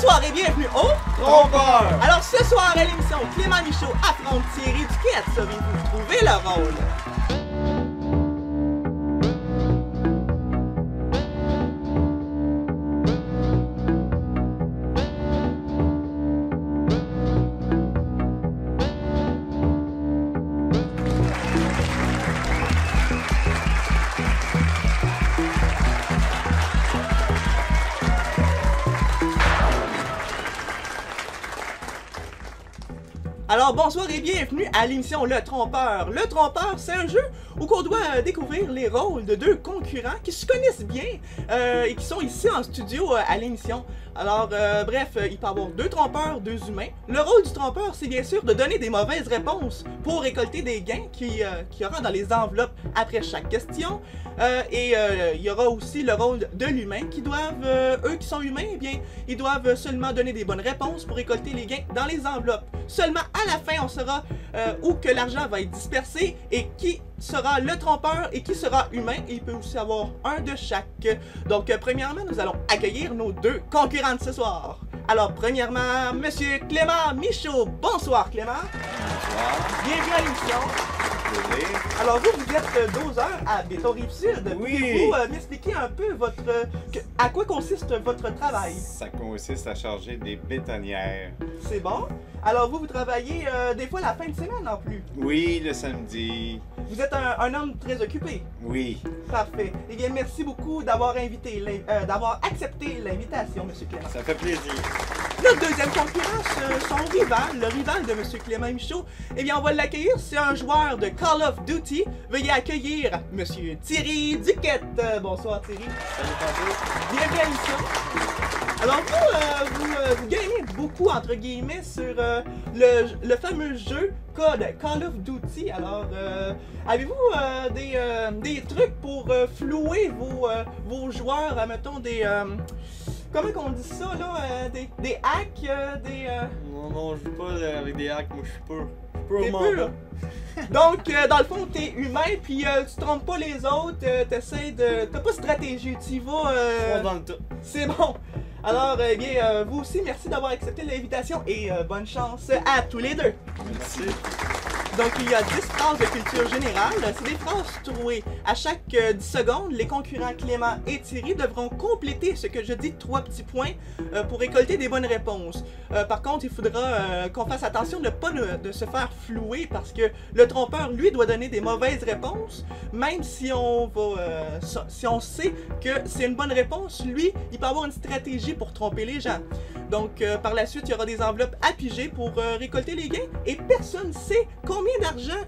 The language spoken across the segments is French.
Bonsoir et bienvenue au Trompeur! Alors ce soir à l'émission, Clément Michaud affronte Thierry Duquette. Savez-vous trouver le rôle? Alors bonsoir et bienvenue à l'émission Le Trompeur. Le Trompeur, c'est un jeu où on doit découvrir les rôles de deux concurrents qui se connaissent bien et qui sont ici en studio à l'émission. Alors bref, il peut y avoir deux trompeurs, deux humains. Le rôle du trompeur, c'est bien sûr de donner des mauvaises réponses pour récolter des gains qu'il y aura dans les enveloppes après chaque question. Il y aura aussi le rôle de l'humain qui doivent, eux qui sont humains, eh bien, ils doivent seulement donner des bonnes réponses pour récolter les gains dans les enveloppes. Seulement à la fin, on saura où que l'argent va être dispersé et qui sera le trompeur et qui sera humain. Et il peut aussi avoir un de chaque. Donc, premièrement, nous allons accueillir nos deux concurrents de ce soir. Alors, premièrement, Monsieur Clément Michaud. Bonsoir, Clément. Bonsoir. Bienvenue à l'émission. Désolé. Alors vous êtes doseur à Béton-Rive-Sud. Oui. Pouvez-vous m'expliquer un peu à quoi consiste votre travail? Ça consiste à charger des bétonnières. C'est bon. Alors vous travaillez des fois la fin de semaine en plus. Oui, le samedi. Vous êtes un homme très occupé. Oui. Parfait. Eh bien, merci beaucoup d'avoir accepté l'invitation, Monsieur Clément. Ça fait plaisir. Notre deuxième concurrent, son rival, le rival de Monsieur Clément Michaud, eh bien, on va l'accueillir. C'est un joueur de Call of Duty. Veuillez accueillir Monsieur Thierry Duquette. Bonsoir, Thierry. Salut, tantôt. Bienvenue à l'émission. Alors, vous gagnez beaucoup, entre guillemets, sur le fameux jeu Call of Duty. Alors, avez-vous des trucs pour flouer vos joueurs, mettons des... comment qu'on dit ça, là? Des hacks, Non, je joue pas avec des hacks, moi je suis pur. T'es pur. Donc, dans le fond, t'es humain, puis tu trompes pas les autres, t'essaies de... T'as pas de stratégie, tu y vas... Dans le tas. C'est bon. Alors, eh bien, vous aussi, merci d'avoir accepté l'invitation et bonne chance à tous les deux. Merci. Donc, il y a 10 phrases de culture générale. C'est des phrases trouvées. À chaque 10 secondes, les concurrents Clément et Thierry devront compléter ce que je dis 3 petits points pour récolter des bonnes réponses. Par contre, il faudra qu'on fasse attention de ne pas de se faire flouer parce que le trompeur, lui, doit donner des mauvaises réponses. Même si on sait que c'est une bonne réponse, lui, il peut avoir une stratégie pour tromper les gens. Donc, par la suite, il y aura des enveloppes à piger pour récolter les gains et personne ne sait combien d'argent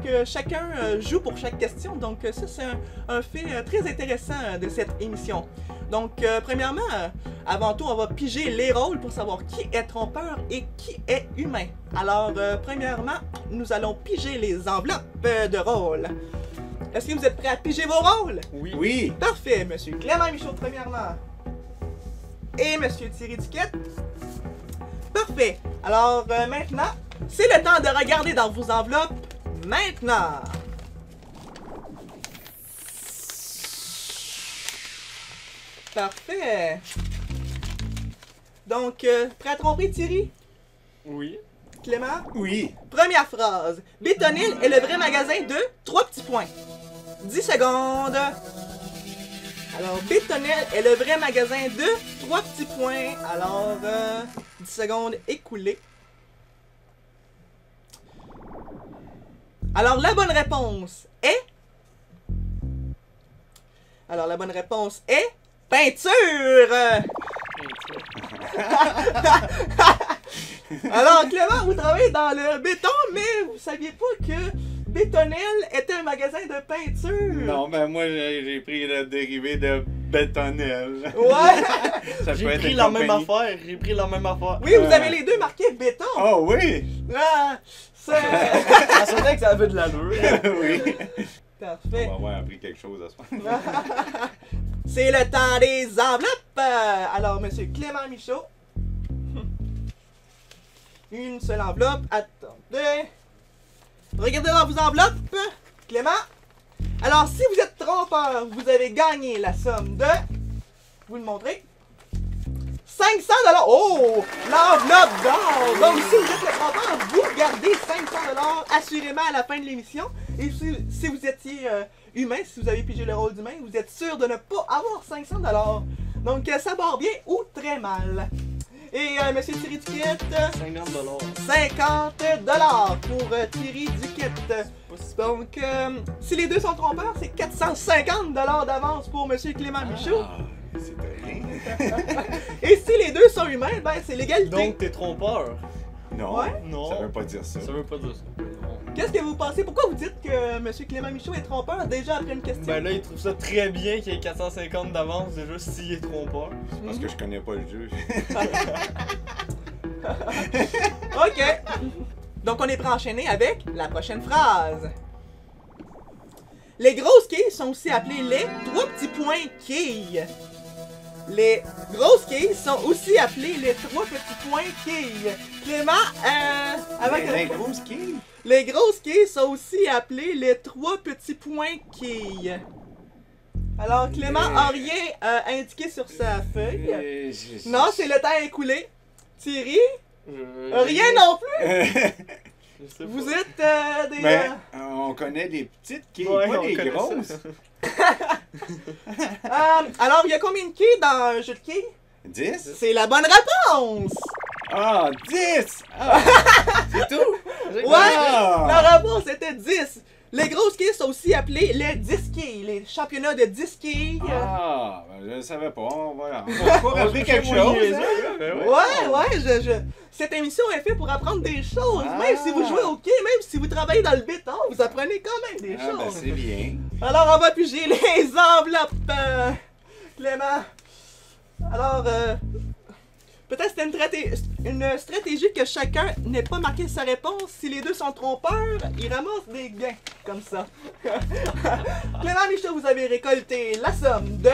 que chacun joue pour chaque question. Donc, ça, c'est un fait très intéressant de cette émission. Donc, premièrement, avant tout, on va piger les rôles pour savoir qui est trompeur et qui est humain. Alors, premièrement, nous allons piger les enveloppes de rôles. Est-ce que vous êtes prêts à piger vos rôles? Oui. Oui. Parfait, Monsieur Clément Michaud, premièrement. Et Monsieur Thierry Duquette. Parfait. Alors, maintenant, c'est le temps de regarder dans vos enveloppes. Maintenant. Parfait. Donc, prêt à tromper, Thierry? Oui. Clément? Oui. Première phrase. Bétonil est le vrai magasin de 3 petits points. 10 secondes. Alors, Bétonel est le vrai magasin de 3 petits points. Alors, 10 secondes écoulées. Alors, la bonne réponse est... peinture! Alors, Clément, vous travaillez dans le béton, mais vous saviez pas que Bétonel était un magasin de peinture? Non, ben moi, j'ai pris le dérivé de bétonel. Ouais! Ça peut J'ai être pris une la compagnie. même affaire. J'ai pris la même affaire. Oui, vous avez les deux marqués béton! Oh oui! Ah, ça... Ça sonnait que ça avait de l'allure. Oui. Parfait. On va avoir appris quelque chose à ce moment. C'est le temps des enveloppes! Alors, Monsieur Clément Michaud. Une seule enveloppe. Attendez. Regardez dans vos enveloppes. Clément. Alors, si vous êtes trompeur, vous avez gagné la somme de... Vous le montrez. 500 $. Oh! L'enveloppe d'or! Donc, si vous êtes le trompeur, vous gardez 500 $ assurément à la fin de l'émission. Et si vous étiez humain, si vous avez pigé le rôle d'humain, vous êtes sûr de ne pas avoir 500 $. Donc, ça barre bien ou très mal. Et Monsieur Thierry Duquette, 50 $. 50 $ pour Thierry Duquette. Donc, si les deux sont trompeurs, c'est 450 $ d'avance pour Monsieur Clément Michaud. Ah, c'est rien. Et si les deux sont humains, ben c'est l'égalité. Donc t'es trompeur. Non, Ouais? Non. ça veut pas dire ça. Ça veut pas dire ça. Non. Qu'est-ce que vous pensez? Pourquoi vous dites que Monsieur Clément Michaud est trompeur déjà après une question? Ben là, il trouve ça très bien qu'il y ait 450 d'avance déjà s'il est trompeur. Parce que je connais pas le jeu. Ok. Donc on est prêt à enchaîner avec la prochaine phrase. Les grosses quilles sont aussi appelées les 3 petits points quilles. Les grosses quilles sont aussi appelées les 3 petits points quilles. Clément, avec Un gros ski. les grosses quilles sont aussi appelées les 3 petits points quilles. Alors Clément a rien indiqué sur sa feuille. Non, c'est le temps écoulé. Thierry, rien non plus. Je sais Vous pas. êtes des... Mais on connaît les petites quilles, Ouais, pas on les connaît grosses. ça. alors, il y a combien de quilles dans un jeu de quilles? 10? C'est la bonne réponse! Ah, 10! Ah, c'est tout? Ouais! Ah. La réponse était 10. Les grosses quilles sont aussi appelées les 10 quilles, les championnats de 10 quilles. Ah, ben je ne savais pas. On va encore appris quelque chose. Hein? Ben ouais. Ouais, cette émission est faite pour apprendre des choses. Ah. Même si vous jouez au quai, même si vous travaillez dans le béton, vous apprenez quand même des Ah, ben choses. c'est bien. Alors, on va piger les enveloppes, Clément. Alors, peut-être c'est une stratégie que chacun n'ait pas marqué sa réponse. Si les deux sont trompeurs, ils ramassent des gains, comme ça. Clément Michaud, vous avez récolté la somme de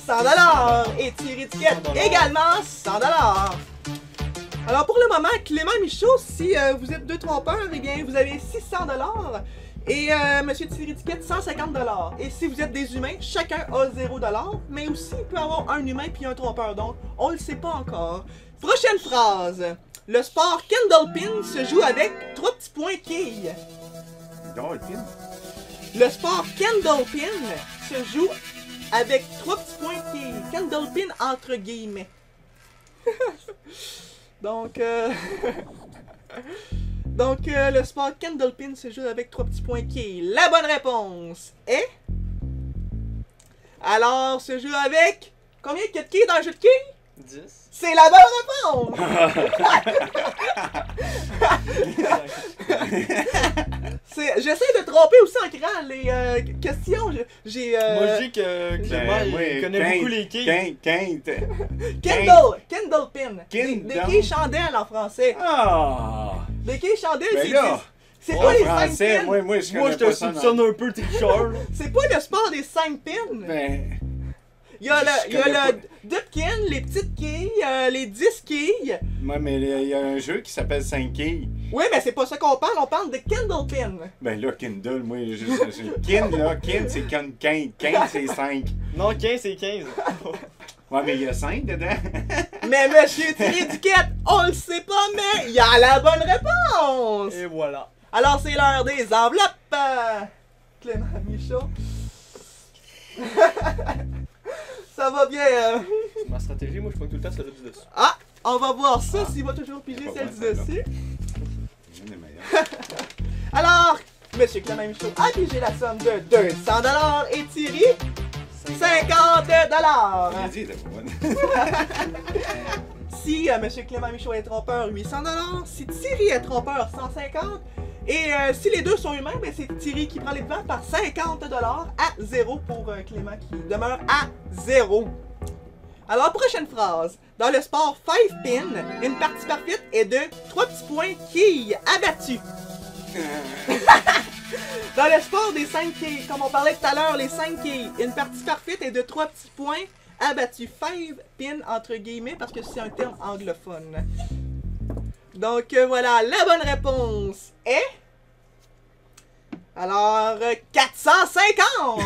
100 $ et Thierry Duquette 100 $. également 100 $. Alors pour le moment, Clément Michaud, si vous êtes deux trompeurs, eh bien vous avez 600 $ et Monsieur Thierry Duquette 150 $. Et si vous êtes des humains, chacun a 0 $, mais aussi il peut avoir un humain puis un trompeur, donc on le sait pas encore. Prochaine phrase. Le sport Candlepin se joue avec 3 petits points quilles. Dolphin. Le sport Candlepin se joue avec 3 petits points quilles. Candlepin entre guillemets. Donc, le sport Candlepin se joue avec 3 petits points quilles. La bonne réponse est... Alors, se joue avec... Combien de quilles dans le jeu de quilles? 10. C'est la bonne réponse! J'essaie de tromper aussi en créant les questions. Moi je dis que Clément il connaît beaucoup les quilles. Candlepin. Des Kindle. quilles chandelles en français. Ah! Des quilles chandelles, Ben c'est là, c'est en pas les 5 français, pins. moi je Moi connais je te pas ça. soupçonne un peu tricheur. là. C'est pas le sport des 5 pins. Ben, Il y a je connais le Dupkin, les petites quilles, les 10 quilles. moi, mais il y a un jeu qui s'appelle 5 quilles. Oui, mais c'est pas ça qu'on parle de Candlepin. Ben là, Kindle, moi, Kind, là, Kind, c'est Kind, c'est 5. Non, 15 c'est 15. Ouais, mais il y a 5 dedans. Mais Monsieur Thierry Duquette, on le sait pas, mais il y a la bonne réponse. Et voilà. Alors c'est l'heure des enveloppes. Clément Michaud. Ça va bien. C'est ma stratégie, moi je prends tout le temps celle du dessus. Ah, on va voir ça s'il va toujours piger celle du dessus. Une des meilleures. Alors, Monsieur Clément Michaud a pigé la somme de 200 $ et Thierry 50 $. J'ai dit, t'es bonne. Si Monsieur Clément Michaud est trompeur, 800 $. Si Thierry est trompeur, 150 $. Et si les deux sont humains, ben c'est Thierry qui prend les devants par 50 $ à 0 pour Clément qui demeure à 0. Alors, prochaine phrase. Dans le sport 5 pin, une partie parfaite est de 3 petits points quilles abattus. Dans le sport des 5 quilles, comme on parlait tout à l'heure, les 5 quilles, une partie parfaite est de 3 petits points abattus. 5 pin entre guillemets parce que c'est un terme anglophone. Donc voilà, la bonne réponse est... Alors, 450!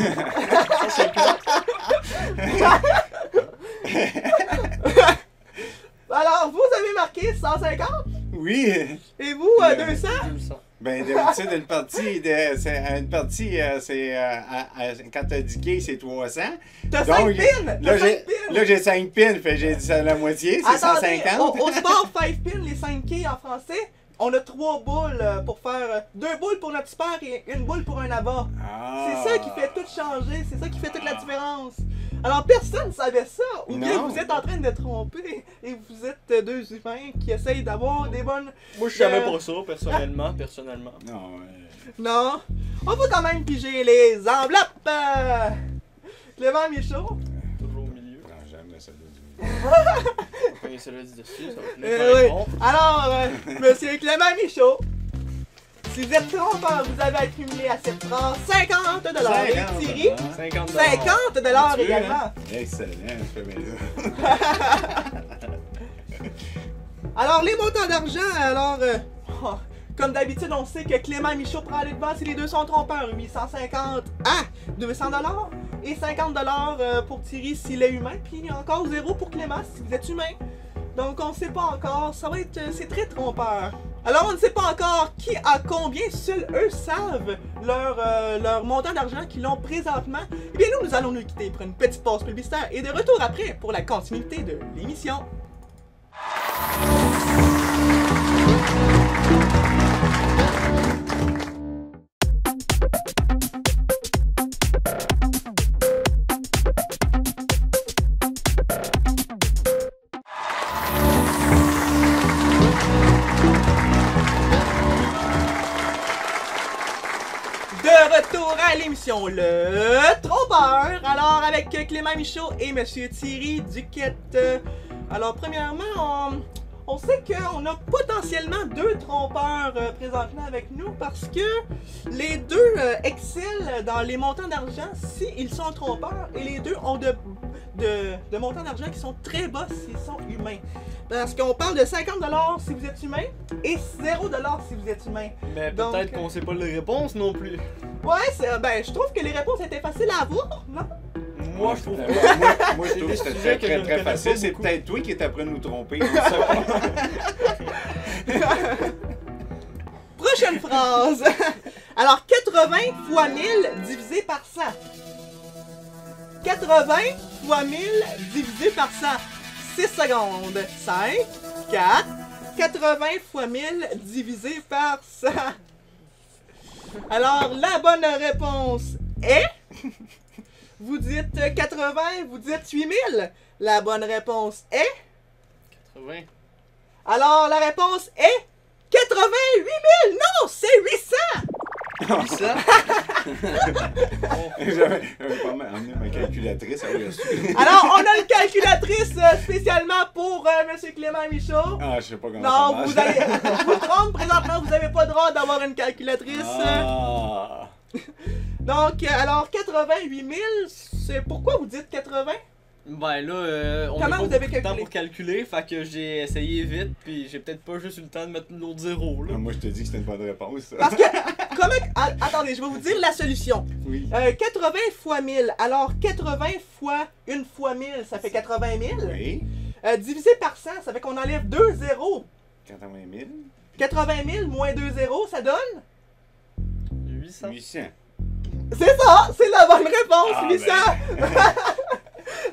Alors, vous avez marqué 150 Oui. et vous, 200. 200. Ben, d'habitude, une partie, quand t'as 10 quilles, c'est 300. T'as Donc, 5 pins! Là, T'as 5 j'ai, pins! là, j'ai 5 pins, fait que j'ai dit ça la moitié, c'est Attendez, 150. au sport 5 pins, les 5 quilles en français, on a 3 boules pour faire 2 boules pour notre super et 1 boule pour un abat. Ah. C'est ça qui fait tout changer, c'est ça qui fait toute la différence. Alors personne ne savait ça, ou bien Non. vous êtes en train de tromper et vous êtes deux humains qui essayent d'avoir des bonnes... Moi, je savais pas ça, personnellement. Non, Non, on va quand même piger les enveloppes. Clément Michaud. Toujours au milieu. non, j'aime ça du On va pogner celle-là du dessus, ça va être Oui. bon. Alors, monsieur Clément Michaud, si vous êtes trompeur, vous avez accumulé à cette phrase 50 $. Et Thierry, 50 50 $ Tu veux, également. hein? Excellent, je fais bien ça. Alors, les montants d'argent, alors, comme d'habitude, on sait que Clément Michaud prend les devants si les deux sont trompeurs. 850 à 200 $ et 50 $ pour Thierry s'il est humain, puis encore 0 pour Clément si vous êtes humain. Donc, on ne sait pas encore, ça va être, c'est très trompeur. Alors, on ne sait pas encore qui a combien, seuls eux savent leur montant d'argent qu'ils ont présentement. Eh bien, nous allons nous quitter pour une petite pause publicitaire et de retour après pour la continuité de l'émission. De retour à l'émission Le Trompeur. Alors avec Clément Michaud et Monsieur Thierry Duquette. Alors premièrement, on sait qu'on a potentiellement 2 trompeurs présentement avec nous parce que les deux excellent dans les montants d'argent s'ils sont trompeurs et les deux ont de montants d'argent qui sont très bas s'ils sont humains. Parce qu'on parle de 50 $ si vous êtes humain et 0 $ si vous êtes humain. Mais Donc, peut-être qu'on sait pas les réponses non plus. Ouais, ben, je trouve que les réponses étaient faciles à avoir, non? Moi, je trouve moi, pas. moi, je trouve que c'était sujets très, que je très, ne très connais facile. pas C'est beaucoup. peut-être toi qui es après nous tromper. on sait pas. Prochaine phrase. Alors, 80 fois 1000 divisé par 100. 80 fois 1000 divisé par 100. 6 secondes. 5, 4, 80 fois 1000 divisé par 100. Alors, la bonne réponse est... Vous dites 80, vous dites 8000. La bonne réponse est... 80. Alors, la réponse est... 88 000! Non, c'est 800! Ça? J'avais pas mal emmené ma calculatrice. Ça aurait su. Alors, on a une calculatrice spécialement pour Monsieur Clément Michaud. Ah, je sais pas comment ça Non, marche. vous allez... Je vous trompe, présentement, vous n'avez pas le droit d'avoir une calculatrice. Ah. Donc, alors, 88 000, c'est... Pourquoi vous dites 80? Ben là, on Comment a pas vous avez beaucoup de temps calculé? pour calculer, fait que j'ai essayé vite, puis j'ai peut-être pas juste eu le temps de mettre l'autre zéro là. Ah, moi, je te dis que c'était une bonne réponse. Ça. Parce que... Attendez, je vais vous dire la solution. Oui. 80 fois 1000. Alors, 80 fois 1 fois 1000, ça fait 80 000. Oui. Divisé par 100, ça fait qu'on enlève 2 zéros. 80 000. 80 000 moins 2 zéros, ça donne? 800. 800. C'est ça! C'est la bonne réponse, Ah, 800!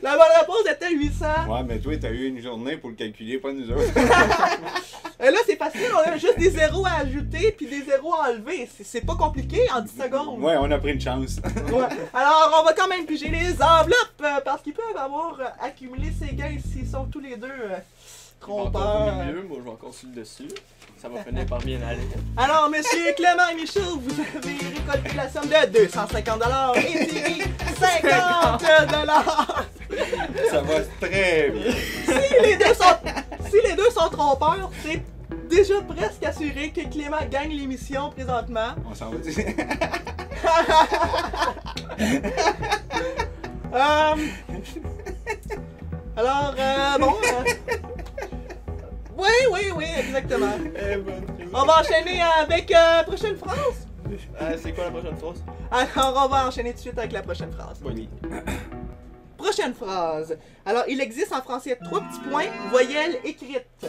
La bonne réponse était 800. Ouais, mais toi, t'as eu une journée pour le calculer, pas nous autres. Et là, c'est facile, on a juste des zéros à ajouter puis des zéros à enlever. C'est pas compliqué en 10 secondes. Ouais, on a pris une chance. Ouais. Alors, on va quand même piger les enveloppes parce qu'ils peuvent avoir accumulé ces gains s'ils sont tous les deux trompeurs. Encore au milieu, moi je vais encore sur le dessus. Ça va finir par bien aller. Alors, monsieur Clément Michaud, vous avez récolté la somme de 250 $ et Thierry 50 $. Ça va très bien. Si les deux sont trompeurs, c'est déjà presque assuré que Clément gagne l'émission présentement. On s'en va dire. Alors, bon. Oui, exactement. On va enchaîner avec prochaine phrase. C'est quoi la prochaine phrase? Alors, on va enchaîner tout de suite avec la prochaine phrase. Oui. Prochaine phrase. Alors, il existe en français 3 petits points, voyelles écrites.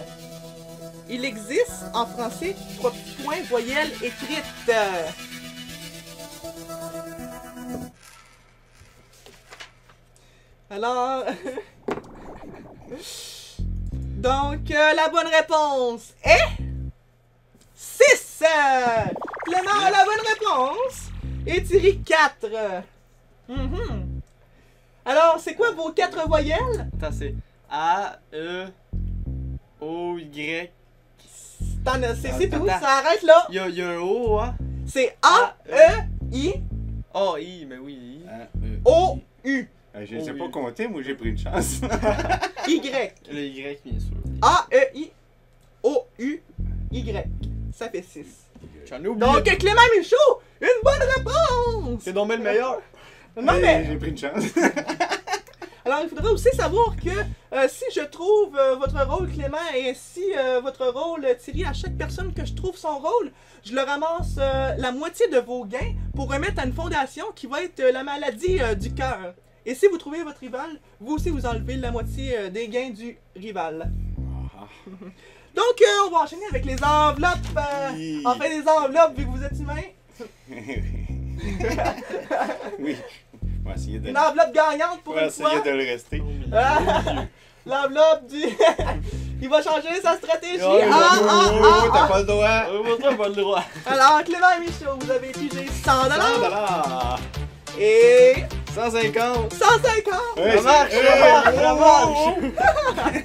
Il existe en français 3 petits points, voyelles écrites. Alors... Donc, la bonne réponse est... 6! Clément a la bonne réponse. Et Thierry 4. Alors, c'est quoi vos 4 voyelles? Attends, c'est A, E, O, Y. C'est tout, Attends. ça arrête là. Il y a un O, hein? C'est A, E, I, Oh, I, mais oui, I. O, U. Je ne sais Oh, pas oui. compter, moi j'ai pris une chance. Y. Le Y, bien sûr. A, E, I, O, U, Y. Ça fait 6. J'en ai oublié. Donc, Clément Michaud, une bonne réponse! C'est donc le meilleur. Non, mais... J'ai pris une chance. Alors, il faudrait aussi savoir que si je trouve votre rôle, Clément, et si votre rôle, Thierry, à chaque personne que je trouve son rôle, je le ramasse la moitié de vos gains pour remettre à une fondation qui va être la maladie du cœur. Et si vous trouvez votre rival, vous aussi vous enlevez la moitié des gains du rival. Donc, on va enchaîner avec les enveloppes. Oui. Enfin, les enveloppes, vu que vous êtes humain. Oui. On va essayer de, Une enveloppe gagnante pour on va une fois. essayer de le rester. Ah, l'enveloppe du... Il va changer sa stratégie. Oh, T'as pas le droit. Moi, pas le droit. Alors, Clément et Michaud, vous avez pigé 100 $100. et 150. 150. Ouais, Ça marche, c'est- ça marche.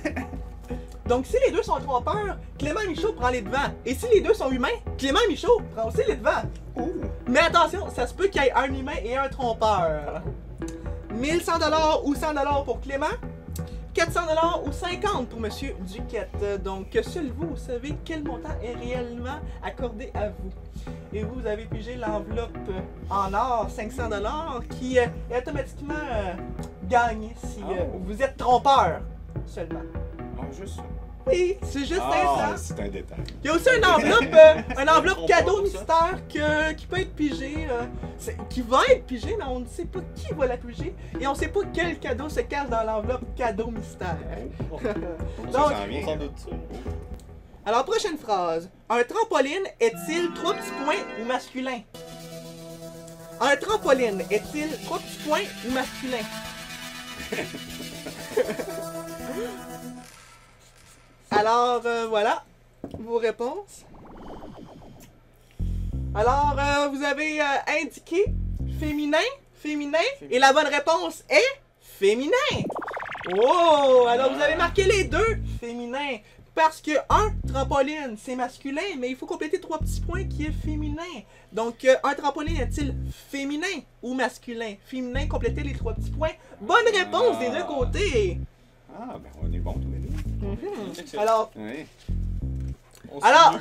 Donc, si les deux sont trompeurs, Clément et Michaud prend les devants. Et si les deux sont humains, Clément et Michaud prend aussi les devants. Oh. Mais attention, ça se peut qu'il y ait un humain et un trompeur. 1100 $ ou 100 $ pour Clément. 400 $ ou 50 pour Monsieur Duquette. Donc, seul vous savez quel montant est réellement accordé à vous. Et vous avez pigé l'enveloppe en or, 500 $ qui est automatiquement gagnée si vous êtes trompeur seulement. Ah, juste ça. Oui, c'est juste Ah, ça. c'est un détail. Il y a aussi une enveloppe cadeau mystère qui peut être pigée, qui va être pigée, mais on ne sait pas qui va la piger et on ne sait pas quel cadeau se cache dans l'enveloppe cadeau mystère. Ça Donc, s'en vient. On s'en doute ça. alors prochaine phrase. Un trampoline est-il 3 petits points ou masculin? Un trampoline est-il 3 petits points ou masculin? Alors, voilà vos réponses. Alors, vous avez indiqué féminin, et la bonne réponse est féminin. Oh, alors vous avez marqué les deux féminin. Parce que un trampoline, c'est masculin, mais il faut compléter 3 petits points qui est féminin. Donc, un trampoline est-il féminin ou masculin? Féminin, complétez les 3 petits points. Bonne réponse des deux côtés. Ah, ben on est bons tous les deux. Alors, Oui. Alors,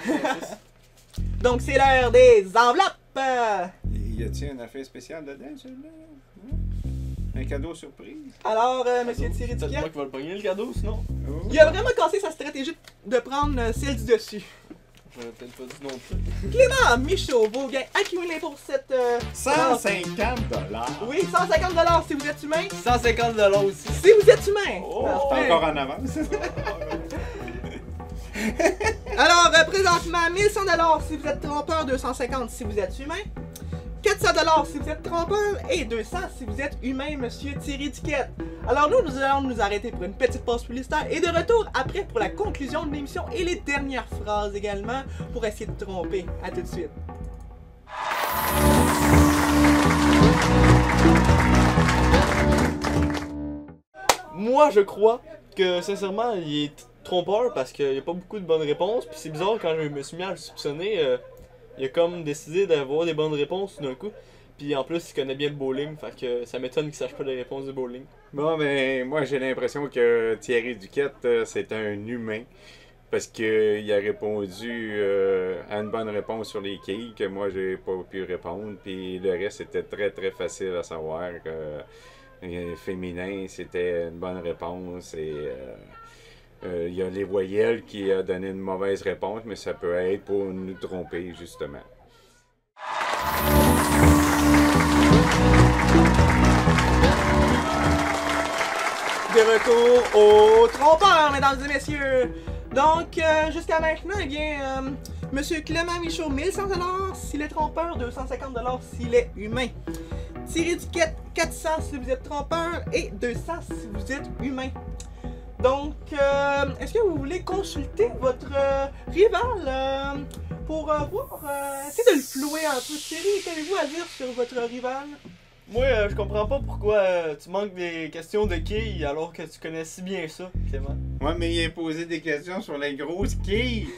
donc c'est l'heure des enveloppes. Y a-t-il un affaire spéciale dedans, celui-là? Non? Un cadeau surprise? Alors, Monsieur Thierry C'est moi Duquette, qui va le pogner, le cadeau, sinon. Oh. il a vraiment cassé sa stratégie de prendre celle du dessus. J'aurais peut-être pas dit non plus. Clément Michaud, vos gains accumulés pour cette... 150 $. Oui, 150 $ si vous êtes humain. 150 $ aussi. Si vous êtes humain. Oh, Parfait. Encore en avance. Alors, présentement, 1100 $ si vous êtes trompeur, 250 si vous êtes humain, 400 $ si vous êtes trompeur et 200 si vous êtes humain, Monsieur Thierry Duquette. Alors nous allons nous arrêter pour une petite pause publicitaire et de retour après pour la conclusion de l'émission et les dernières phrases également pour essayer de tromper. À tout de suite. Moi, je crois que, sincèrement, il est trompeur parce qu'il n'y a pas beaucoup de bonnes réponses. Puis c'est bizarre, quand je me suis mis à le soupçonner, il a comme décidé d'avoir des bonnes réponses tout d'un coup. Puis en plus, il connaît bien le bowling, fait que ça m'étonne qu'il sache pas les réponses du bowling. Bon, ben, moi, j'ai l'impression que Thierry Duquette, c'est un humain. Parce qu'il a répondu à une bonne réponse sur les quilles que moi, j'ai pas pu répondre. Puis le reste, c'était très, très facile à savoir que féminin, c'était une bonne réponse. Et il y a les voyelles qui a donné une mauvaise réponse, mais ça peut être pour nous tromper, justement. De retour au trompeur, mesdames et messieurs. Donc, jusqu'à maintenant, eh bien, Monsieur Clément Michaud, 1100$ s'il est trompeur, 250$ s'il est humain. Thierry Duquette, 400$ si vous êtes trompeur et 200$ si vous êtes humain. Donc, est-ce que vous voulez consulter votre rival pour voir, essayer de le flouer un peu? Thierry, qu'avez-vous à dire sur votre rival? Moi, je comprends pas pourquoi tu manques des questions de quilles alors que tu connais si bien ça, Clément. Ouais, mais il a posé des questions sur les grosses quilles.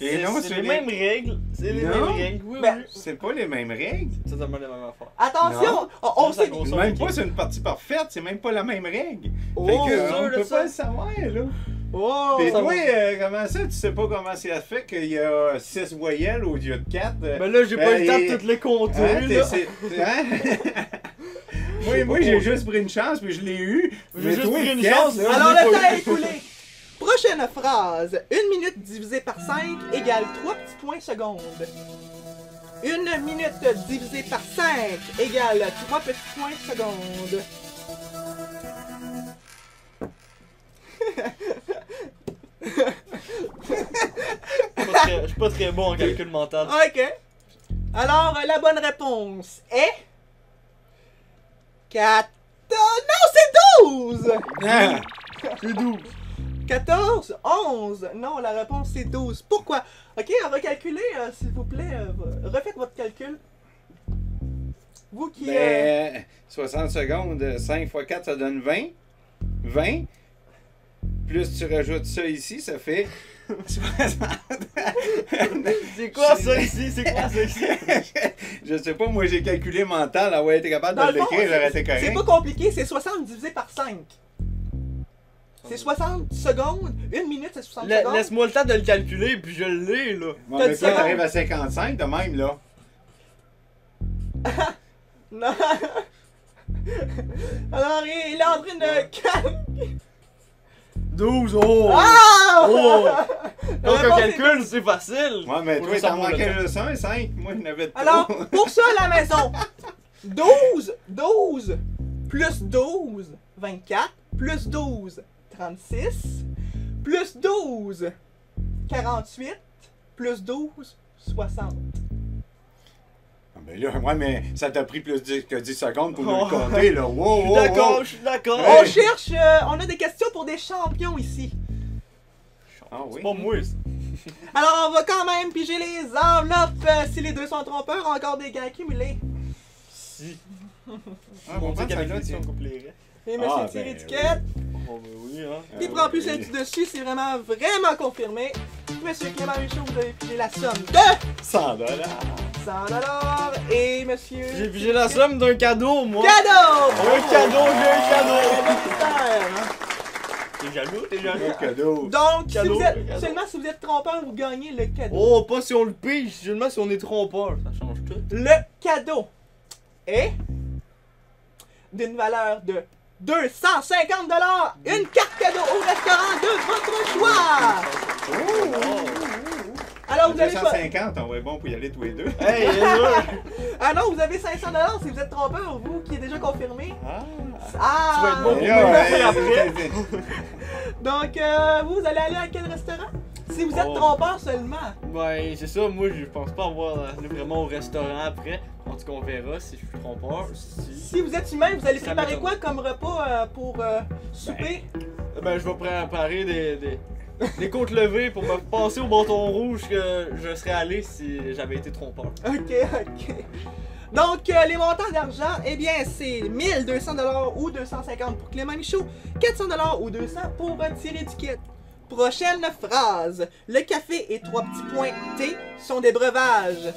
Et non, c'est les mêmes règles. C'est les Non. mêmes règles. Oui, Ben, oui. C'est pas les mêmes règles. C'est totalement les mêmes affaires. Attention, on Ça sait... grosse- Même pas c'est une partie parfaite, c'est même pas la même règle. Oh, Fait que, sûr on de peut ça. pas le savoir, là. Oh, Pis ça toi, va. comment ça, tu sais pas comment ça se fait qu'il y a 6 voyelles au lieu de 4? Ben là, j'ai pas le temps de toutes les compter, Hein, là. Moi, j'ai juste pris une chance, puis je l'ai eu. J'ai Mais juste toi, pris une 4, chance, là, alors je l'ai le pas temps eu. est écoulé. Prochaine phrase. 1 minute divisé par 5 égale 3 petits points secondes. 1 minute divisé par 5 égale 3 petits points secondes. Je suis pas très bon en calcul mental. Ok. Alors, la bonne réponse est... 4... Non, c'est 12! Ah! C'est 12. 14, 11. Non, la réponse c'est 12. Pourquoi? Ok, on va calculer, s'il vous plaît. Refaites votre calcul. Vous qui... Ben, 60 secondes, 5 x 4, ça donne 20. 20. Plus tu rajoutes ça ici, ça fait 60. C'est quoi ça ici? C'est quoi ça ici? Je sais pas, moi j'ai calculé mental, avoir été capable Dans de le fond, l'écrire, j'aurais été c'est correct. pas compliqué, c'est 60 divisé par 5. C'est 60 secondes. 1 minute, c'est 60 secondes. Laisse-moi le temps de le calculer, puis je l'ai, là. Bon, T'as mais dit toi, ça, t'arrives à 55 de même, là. Non. Alors, il est en train de... 12, oh! Ah! Oh! Donc La un réponse est calcul, c'est facile. Ouais, mais Faut toi, juste t'en avoir le manquais temps. juste un, 5. Moi, je n'avais pas. Alors, pour ça, à la maison, 12 plus 12, 24, plus 12, 36, plus 12, 48, plus 12, 60. Ah, ben là, ouais, mais ça t'a pris plus que 10 secondes pour nous Oh. le compter, là. Wow, Je suis wow, d'accord, wow. je suis d'accord. On Hey. cherche, on a des questions pour des champions ici. Ah oui. C'est pas moi, ça. Alors, on va quand même piger les enveloppes. Si les deux sont trompeurs, encore des gains accumulés. Si. Ah, On bon, dit ça, qu'avec là, les tu- tiens, on coupe les raies. Et monsieur Ah, Thierry ben Duquette, Oh, ben oui, hein. qui Ah, prend plus oui. celle du dessus, c'est vraiment confirmé. Monsieur Clément Michaud, vous avez pigé la somme de 100 $. 100 et monsieur... J'ai pigé la somme d'un cadeau, moi. Cadeau! Un cadeau, j'ai un cadeau. Mystère. T'es jaloux, t'es jaloux. Un cadeau. Donc, si Cadeau, vous êtes, cadeau. seulement si vous êtes trompeur, vous gagnez le cadeau. Oh, pas si on le pige, seulement si on est trompeur. Ça change tout. Le cadeau est d'une valeur de 250 $. Une carte cadeau au restaurant de votre choix. Alors, vous avez pas... 250, on va être bon pour y aller tous les deux. Hey, là. Ah non, vous avez 500 $ si vous êtes trompeur, vous, qui est déjà confirmé. Ah. Ah! Tu vas être bon pour Et me là, faire après. Donc, vous allez aller à quel restaurant? Si vous êtes Oh. trompeur seulement. Ouais, c'est ça, moi je pense pas avoir aller vraiment au restaurant après. En tout cas, on verra si je suis trompeur. Si vous êtes humain, vous allez Ça préparer m'étonne. quoi comme repas pour souper? Ben, je vais préparer des côtes levées pour me passer au bâton rouge que je serais allé si j'avais été trompeur. Ok. Donc, les montants d'argent, eh bien, c'est 1200 $ ou 250 pour Clément Michaud, 400 $ ou 200 pour Thierry Duquette. Prochaine phrase. Le café et 3 petits points T sont des breuvages.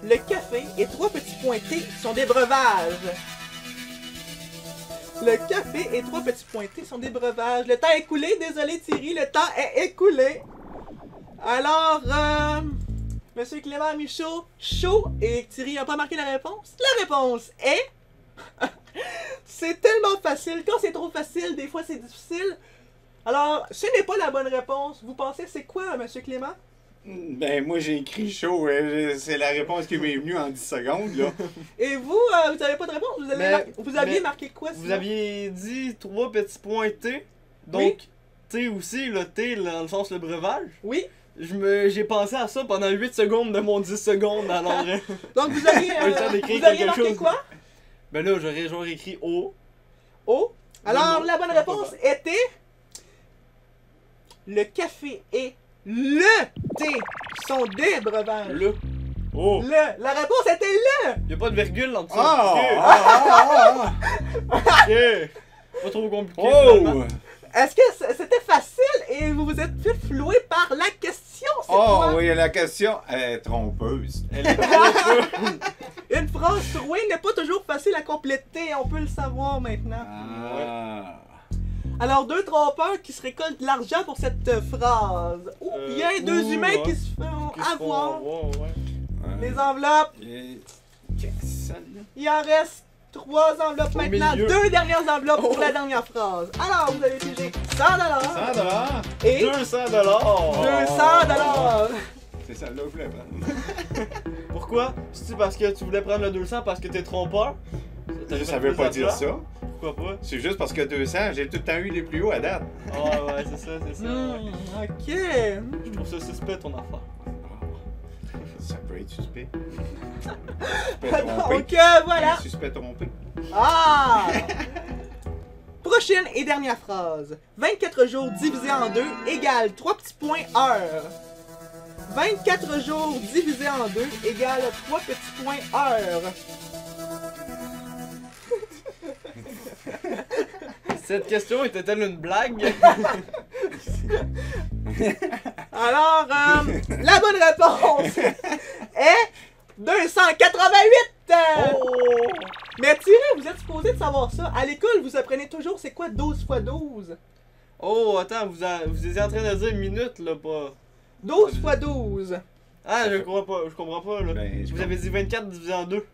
Le café et 3 petits points T sont des breuvages. Le café et 3 petits points T sont des breuvages. Le temps est écoulé, désolé Thierry, le temps est écoulé. Alors, Monsieur Clément Michaud, chaud, et Thierry n'a pas marqué la réponse. La réponse est... c'est tellement facile. Quand c'est trop facile, des fois c'est difficile. Alors, ce n'est pas la bonne réponse. Vous pensez c'est quoi, Monsieur Clément? Ben, moi, j'ai écrit chaud. C'est la réponse qui m'est venue en 10 secondes, là. Et vous, vous n'avez pas de réponse? Vous aviez marqué quoi, Vous sinon? aviez dit 3 petits points T. Donc, T aussi, le T dans le sens le breuvage. Oui. J'ai pensé à ça pendant 8 secondes de mon 10 secondes alors. Donc, vous aviez, Le temps d'écrire vous aviez quelque marqué chose. quoi? Ben là, j'aurais genre écrit O. Oh. Alors, Le mot. la bonne réponse était... Le café et le thé sont des breuvages. Le. Oh. La réponse était le! Y'a pas de virgule en dessous. Ah! Ok. Ah! Ah! Ok. Pas trop compliqué. finalement. Oh! Est-ce que c'était facile et vous vous êtes fait flouer par la question, c'est Oh, quoi? oui, la question est trompeuse. Elle est trop Une phrase trouée n'est pas toujours facile à compléter, on peut le savoir maintenant. Ah! Alors, 2 trompeurs qui se récoltent de l'argent pour cette phrase. Ou bien 2 ou, humains ouais. qui se font Qui se font avoir avoir, ouais. les enveloppes. Qu'est-ce que c'est, là? Il en reste 3 enveloppes Au maintenant, milieu. 2 dernières enveloppes pour la dernière phrase. Alors, vous avez pigé 100 $100. et 200 $. 200 C'est ça là que je voulais prendre. Pourquoi? C'est parce que tu voulais prendre le 200 parce que t'es trompeur? Je savais pas dire ça. Pourquoi pas? C'est juste parce que 200, j'ai tout le temps eu les plus hauts à date. Ah ouais, c'est ça, c'est ça. Ok. Je trouve ça suspect ton affaire. Ça peut être suspect. Suspect trompé. Donc, voilà. Suspect trompé. Ah! Prochaine et dernière phrase. 24 jours divisé en 2 égale 3 petits points heure. 24 jours divisé en 2 égale 3 petits points heure. Cette question était-elle une blague? Alors, la bonne réponse est 288! Oh! Mais Thierry, vous êtes supposé de savoir ça. À l'école, vous apprenez toujours c'est quoi 12 x 12. Oh, attends, vous étiez en train de dire minute là, pas. 12 x 12. Ah, je comprends pas là. Ben, Vous avez dit 24 divisé en 2.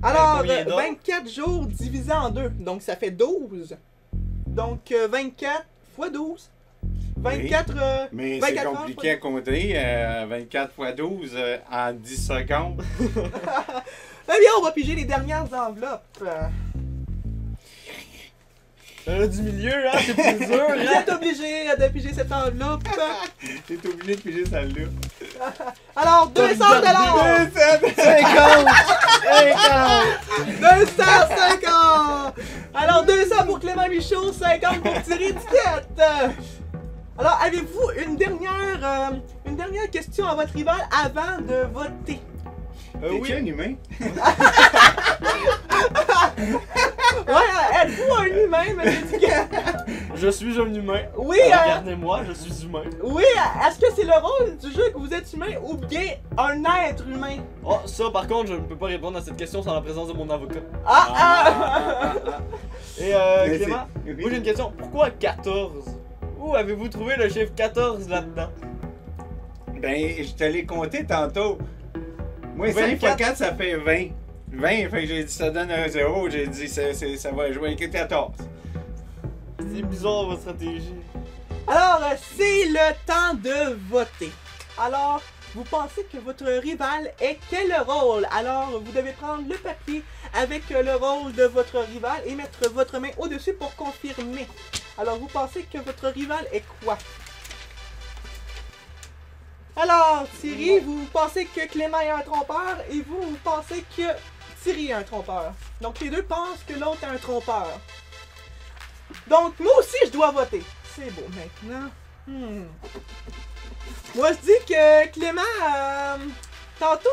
Alors, combien d'heures? 24 jours divisé en 2, donc ça fait 12. Donc, 24 x 12. 24, Mais 24 c'est heures, compliqué à compter. 24 x 12 en 10 secondes. Eh bien, on va piger les dernières enveloppes. Du milieu, hein, c'est plus dur, Vous hein. êtes obligé de piger cette enveloppe. T'es obligé de piger celle-là. Alors, 200 $! 250! Alors, 200 pour Clément Michaud, 50 pour Thierry Duquette. Alors, avez-vous une dernière question à votre rival avant de voter? T'es-tu Oui. un humain? Ouais, êtes-vous un humain, monsieur Duquette? Je suis un humain. Oui, Regardez-moi, je suis humain. oui, est-ce que c'est le rôle du jeu que vous êtes humain ou bien un être humain? Oh, ça par contre, je ne peux pas répondre à cette question sans la présence de mon avocat. Et Mais Clément, c'est- moi j'ai une question. Pourquoi 14? Où avez-vous trouvé le chiffre 14 là-dedans? Ben, je te l'ai compté tantôt. Moi, 5 x 24. 4, ça fait 20. 20, fait que j'ai dit ça donne un 0. J'ai dit ça va jouer avec 14. C'est bizarre votre stratégie. Alors, c'est le temps de voter. Alors, vous pensez que votre rival est quel rôle? Alors, vous devez prendre le papier avec le rôle de votre rival et mettre votre main au-dessus pour confirmer. Alors, vous pensez que votre rival est quoi? Alors, Thierry, vous pensez que Clément est un trompeur et vous pensez que Thierry est un trompeur. Donc, les deux pensent que l'autre est un trompeur. Donc, moi aussi, je dois voter. C'est beau, maintenant. Moi, je dis que Clément, tantôt,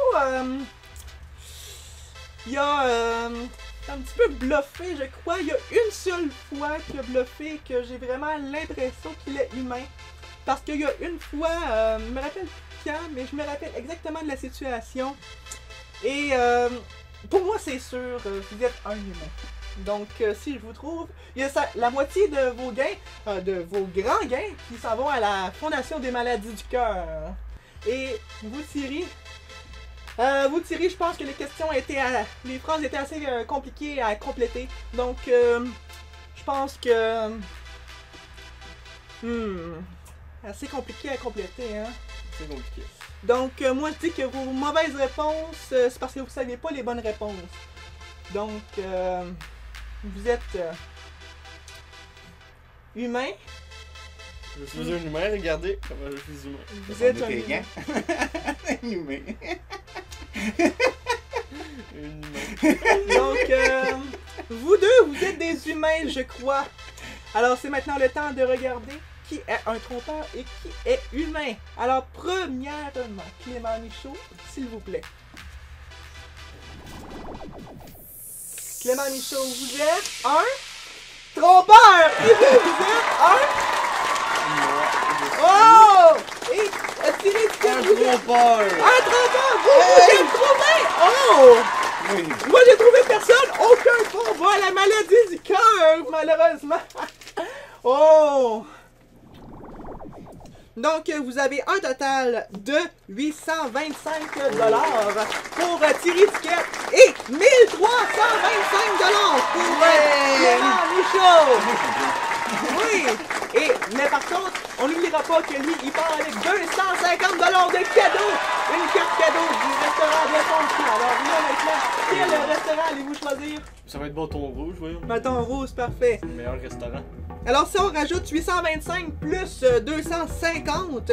il a un petit peu bluffé, je crois. Il y a une seule fois qu'il a bluffé que j'ai vraiment l'impression qu'il est humain. Parce qu'il y a une fois, je me rappelle quand, mais je me rappelle exactement de la situation. Et pour moi, c'est sûr, vous êtes un humain. Donc, si je vous trouve, il y a la moitié de vos gains, de vos grands gains, qui s'en vont à la Fondation des maladies du cœur. Et vous, Thierry, je pense que les questions étaient, les phrases étaient assez compliquées à compléter. Donc, je pense que, assez compliqué à compléter, hein. C'est compliqué. Donc, moi, je dis que vos mauvaises réponses, c'est parce que vous ne saviez pas les bonnes réponses. Donc, vous êtes humain. Je suis un humain, regardez comment je suis humain. Vous êtes un On est humain. Inhumain. Un humain. Donc, vous deux, vous êtes des humains, je crois. Alors, c'est maintenant le temps de regarder qui est un trompeur et qui est humain. Alors, premièrement, Clément Michaud, s'il vous plaît. Clément Michaud, vous êtes un trompeur! Et vous êtes un... Oh! Et Thierry, Un trompeur! un trompeur! Vous êtes trouvé! Oh! Oui. Moi, j'ai trouvé personne! Aucun fond va à la maladie du cœur, malheureusement! Oh! Donc, vous avez un total de 825 $ pour Thierry Duquette et 1325 $ pour Clément Michaud! Oui! Mais par contre, on n'oubliera pas que lui, il part avec 250 $ de cadeaux! Une carte cadeau du restaurant de Fontaine. Alors, là, maintenant, quel restaurant allez-vous choisir? Ça va être Bâton Rouge, voyons. Bâton Rouge, parfait. C'est le meilleur restaurant. Alors, si on rajoute 825 plus 250,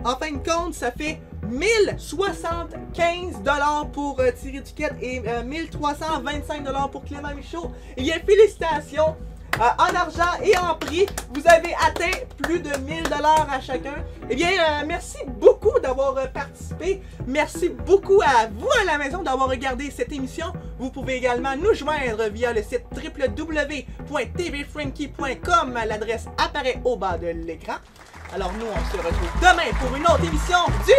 en fin de compte, ça fait 1075 $ pour Thierry Duquette et 1325 $ pour Clément Michaud. Eh bien, félicitations! En argent et en prix, vous avez atteint plus de 1000 $ à chacun. Eh bien, merci beaucoup d'avoir participé. Merci beaucoup à vous à la maison d'avoir regardé cette émission. Vous pouvez également nous joindre via le site www.tvfranky.com. L'adresse apparaît au bas de l'écran. Alors nous, on se retrouve demain pour une autre émission du